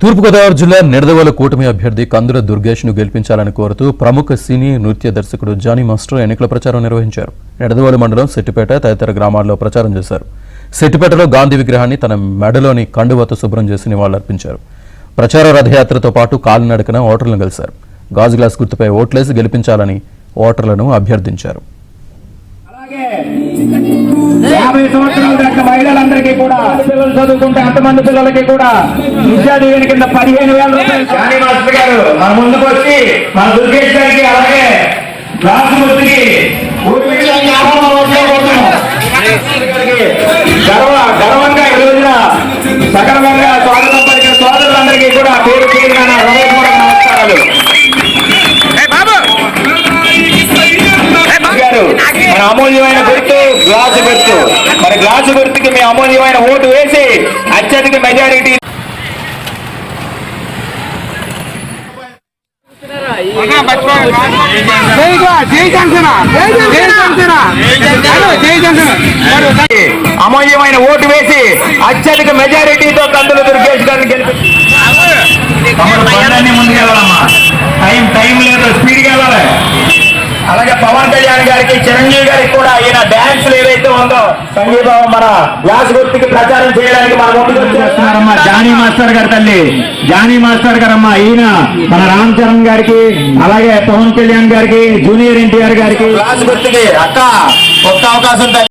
తూర్పుగోదావరి జిల్లా నిడదవోలు కూటమి అభ్యర్థి కందుల దుర్గేష్ ను గెలిపించాలని కోరుతూ ప్రముఖ సినీ నృత్య దర్శకుడు జానీ మాస్టర్ ఎన్నికల ప్రచారం నిర్వహించారు. నిడదవోలు మండలం సెట్టిపేట తదితర గ్రామాల్లో ప్రచారం చేశారు. సెట్టిపేటలో గాంధీ విగ్రహాన్ని తన మెడలోని కండువతో శుభ్రం చేసి నివాళులర్పించారు. ప్రచార రథయాత్రతో పాటు కాలినడకన ఓటర్లను కలిశారు. గాజు గ్లాస్ గుర్తుపై ఓట్లేసి గెలిపించాలని ఓటర్లను అభ్యర్థించారు. 50 సంవత్సరాల దాకా మహిళలందరికీ కూడా పిల్లలు చదువుకుంటే అంతమంది పిల్లలకి కూడా విద్యా దీవెన కింద 15,000 రూపాయలు జానీ మాస్టర్ గారు మన ముందుకు వచ్చి మన దుర్గేష్ గారికి అలాగే రాష్ట్రపతికి గర్వంగా ఈ రోజున సగర్వంగా స్వాగతం పలికిన సోదరులందరికీ కూడా పేరు పేరుగా నా హృదయపూర్వక నమస్కారాలు. మన అమూల్యమైన గుర్తు గ్లాసు గుర్తు. మరి గ్లాసు గుర్తుకి మీ అమూల్యమైన ఓటు వేసి అత్యధిక మెజారిటీ అమూల్యమైన ఓటు వేసి అత్యధిక మెజారిటీతో కందుల దుర్గేష్ గారిని గెలిపి ముందుకు వెళ్ళాలమ్మా. టైం లేదు, స్పీడ్గా వెళ్ళాలి. అలాగే పవన్ కళ్యాణ్ గారికి చిరంజీవి గారికి కూడా ఈయన డాన్స్ ఏదైతే ఉందో సంగీతం మన గ్లాస్ గుర్తుకి ప్రచారం చేయడానికి మన ముందుకు వచ్చేస్తున్నారమ్మా జానీ మాస్టర్ గారి తల్లి జానీ మాస్టర్ గారమ్మా. ఈయన మన రామ్ చరణ్ గారికి అలాగే పవన్ కళ్యాణ్ గారికి జూనియర్ ఎన్టీఆర్ గారికి గ్లాస్ గుర్తుకి అక్క ఒక్క అవకాశం